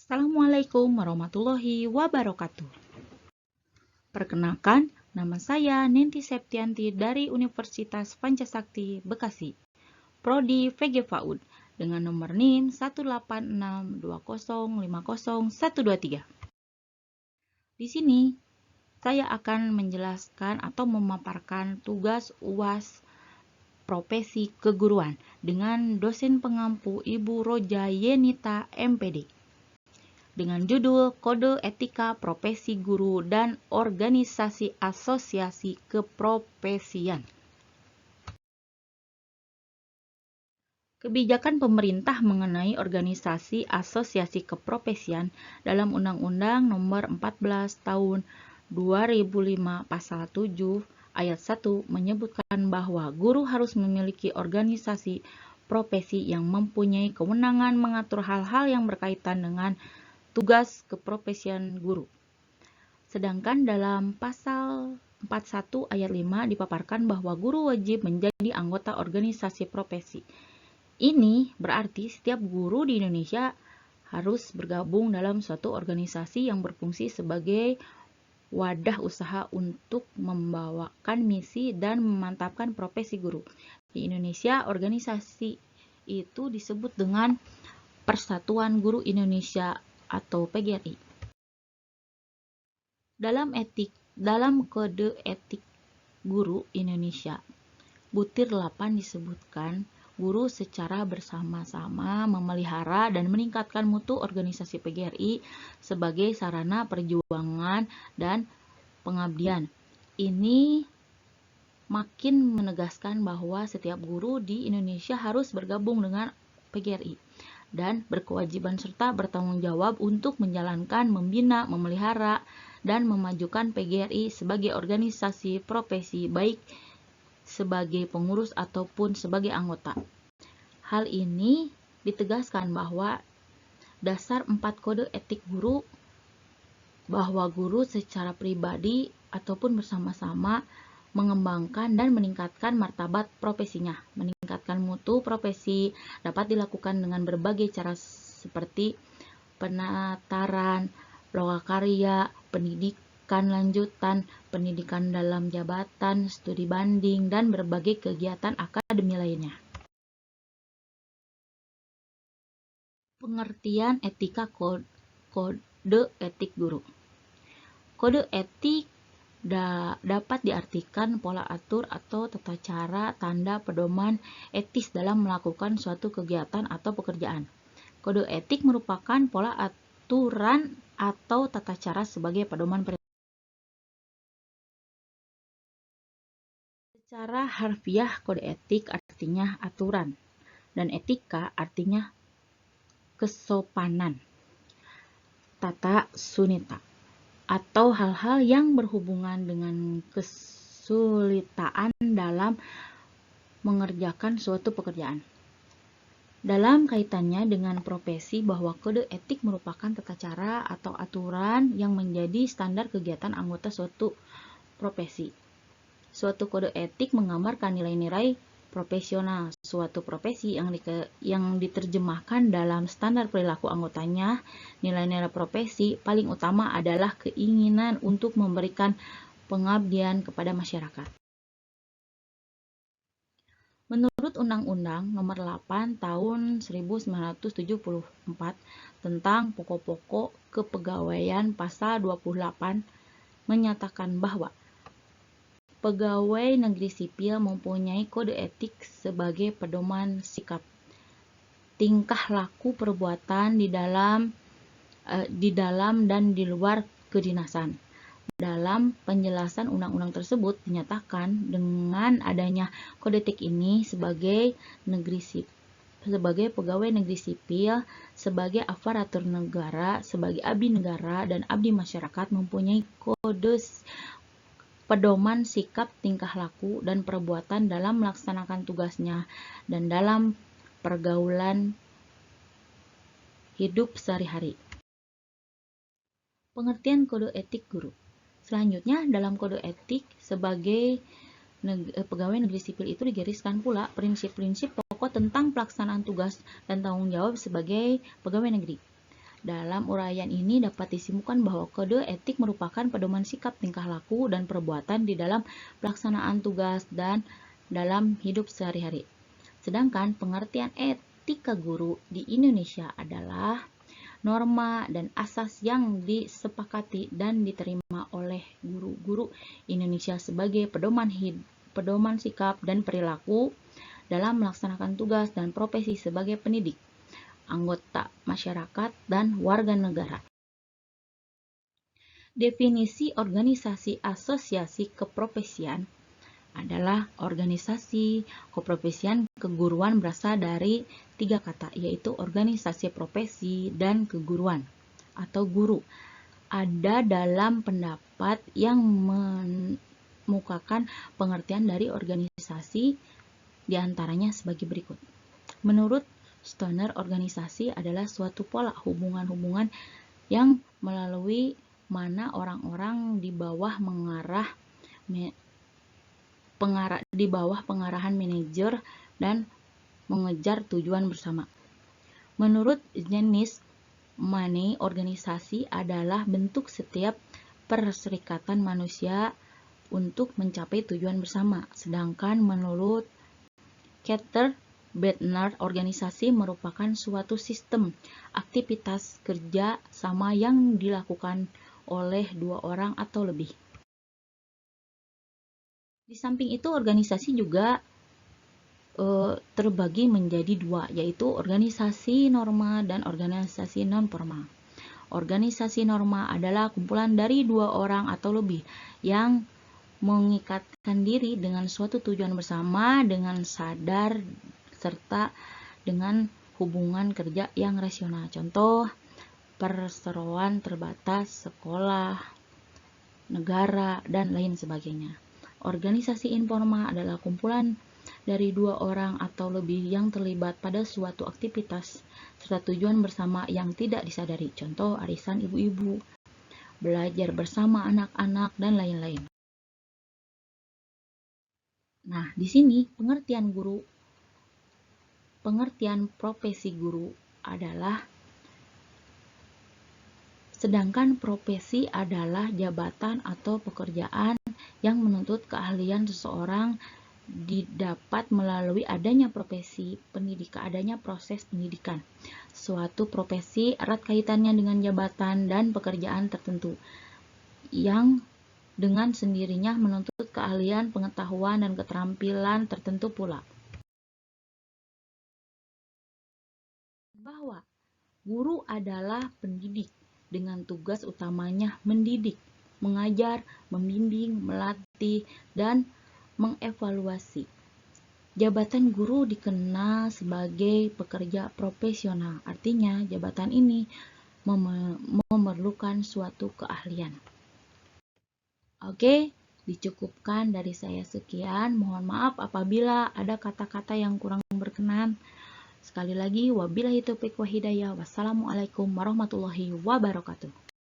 Assalamualaikum warahmatullahi wabarakatuh. Perkenalkan, nama saya Nenti Septianti dari Universitas Pancasakti, Bekasi. Prodi VG PAUD dengan nomor NIM 18620505123. Di sini, saya akan menjelaskan atau memaparkan tugas UAS profesi keguruan dengan dosen pengampu Ibu Roja Yenita MPD. Dengan judul Kode Etika Profesi Guru dan Organisasi Asosiasi Keprofesian. Kebijakan pemerintah mengenai organisasi asosiasi keprofesian dalam Undang-Undang Nomor 14 Tahun 2005 Pasal 7 Ayat 1 menyebutkan bahwa guru harus memiliki organisasi profesi yang mempunyai kewenangan mengatur hal-hal yang berkaitan dengan tugas keprofesian guru. Sedangkan dalam pasal 41 ayat 5 dipaparkan bahwa guru wajib menjadi anggota organisasi profesi. Ini berarti setiap guru di Indonesia harus bergabung dalam suatu organisasi yang berfungsi sebagai wadah usaha untuk membawakan misi dan memantapkan profesi guru. Di Indonesia, organisasi itu disebut dengan Persatuan Guru Indonesia atau PGRI. Dalam Kode Etik Guru Indonesia, butir 8 disebutkan guru secara bersama-sama memelihara dan meningkatkan mutu organisasi PGRI sebagai sarana perjuangan dan pengabdian. Ini makin menegaskan bahwa setiap guru di Indonesia harus bergabung dengan PGRI dan berkewajiban serta bertanggung jawab untuk menjalankan, membina, memelihara, dan memajukan PGRI sebagai organisasi profesi baik sebagai pengurus ataupun sebagai anggota. Hal ini ditegaskan bahwa dasar 4 kode etik guru bahwa guru secara pribadi ataupun bersama-sama mengembangkan dan meningkatkan martabat profesinya. Meningkatkan mutu profesi dapat dilakukan dengan berbagai cara seperti penataran, lokakarya, pendidikan lanjutan, pendidikan dalam jabatan, studi banding, dan berbagai kegiatan akademi lainnya. Pengertian etika kode etik guru. Kode etik dapat diartikan pola atur atau tata cara, tanda pedoman etis dalam melakukan suatu kegiatan atau pekerjaan. Kode etik merupakan pola aturan atau tata cara sebagai pedoman perilaku. Secara harfiah, kode etik artinya aturan, dan etika artinya kesopanan, tata sunita, atau hal-hal yang berhubungan dengan kesulitan dalam mengerjakan suatu pekerjaan. Dalam kaitannya dengan profesi, bahwa kode etik merupakan tata cara atau aturan yang menjadi standar kegiatan anggota suatu profesi. Suatu kode etik menggambarkan nilai-nilai profesional suatu profesi yang diterjemahkan dalam standar perilaku anggotanya. Nilai-nilai profesi paling utama adalah keinginan untuk memberikan pengabdian kepada masyarakat. Menurut Undang-Undang Nomor 8 Tahun 1974 tentang Pokok-pokok Kepegawaian Pasal 28 menyatakan bahwa pegawai negeri sipil mempunyai kode etik sebagai pedoman sikap, tingkah laku perbuatan di dalam dan di luar kedinasan. Dalam penjelasan undang-undang tersebut dinyatakan dengan adanya kode etik ini sebagai pegawai negeri sipil, sebagai aparatur negara, sebagai abdi negara dan abdi masyarakat mempunyai kode pedoman sikap, tingkah laku, dan perbuatan dalam melaksanakan tugasnya dan dalam pergaulan hidup sehari-hari. Pengertian kode etik guru. Selanjutnya, dalam kode etik sebagai pegawai negeri sipil itu digariskan pula prinsip-prinsip pokok tentang pelaksanaan tugas dan tanggung jawab sebagai pegawai negeri. Dalam uraian ini dapat disimpulkan bahwa kode etik merupakan pedoman sikap, tingkah laku, dan perbuatan di dalam pelaksanaan tugas dan dalam hidup sehari-hari. Sedangkan pengertian etika guru di Indonesia adalah norma dan asas yang disepakati dan diterima oleh guru-guru Indonesia sebagai pedoman sikap dan perilaku dalam melaksanakan tugas dan profesi sebagai pendidik, anggota masyarakat, dan warga negara. Definisi organisasi asosiasi keprofesian adalah organisasi keprofesian keguruan berasal dari 3 kata, yaitu organisasi profesi dan keguruan atau guru. Ada dalam pendapat yang mengemukakan pengertian dari organisasi diantaranya sebagai berikut. Menurut Stoner, organisasi adalah suatu pola hubungan-hubungan yang melalui mana orang-orang di bawah pengarahan manajer dan mengejar tujuan bersama. Menurut Jenis Money, organisasi adalah bentuk setiap perserikatan manusia untuk mencapai tujuan bersama. Sedangkan menurut Carter Bednar, organisasi merupakan suatu sistem aktivitas kerja sama yang dilakukan oleh 2 orang atau lebih. Di samping itu, organisasi juga terbagi menjadi 2, yaitu organisasi norma dan organisasi non-formal. Organisasi norma adalah kumpulan dari 2 orang atau lebih yang mengikatkan diri dengan suatu tujuan bersama dengan sadar serta dengan hubungan kerja yang rasional. Contoh, perseroan terbatas, sekolah, negara, dan lain sebagainya. Organisasi informal adalah kumpulan dari 2 orang atau lebih yang terlibat pada suatu aktivitas serta tujuan bersama yang tidak disadari. Contoh, arisan ibu-ibu, belajar bersama anak-anak, dan lain-lain. Nah, di sini pengertian profesi guru adalah, sedangkan profesi adalah jabatan atau pekerjaan yang menuntut keahlian seseorang didapat melalui adanya proses pendidikan. Suatu profesi erat kaitannya dengan jabatan dan pekerjaan tertentu yang dengan sendirinya menuntut keahlian, pengetahuan, dan keterampilan tertentu pula. Bahwa guru adalah pendidik dengan tugas utamanya mendidik, mengajar, membimbing, melatih, dan mengevaluasi. Jabatan guru dikenal sebagai pekerja profesional, artinya jabatan ini memerlukan suatu keahlian. Oke, dicukupkan dari saya sekian. Mohon maaf apabila ada kata-kata yang kurang berkenan. Sekali lagi, wabillahi taufiq wa hidayah. Wassalamualaikum warahmatullahi wabarakatuh.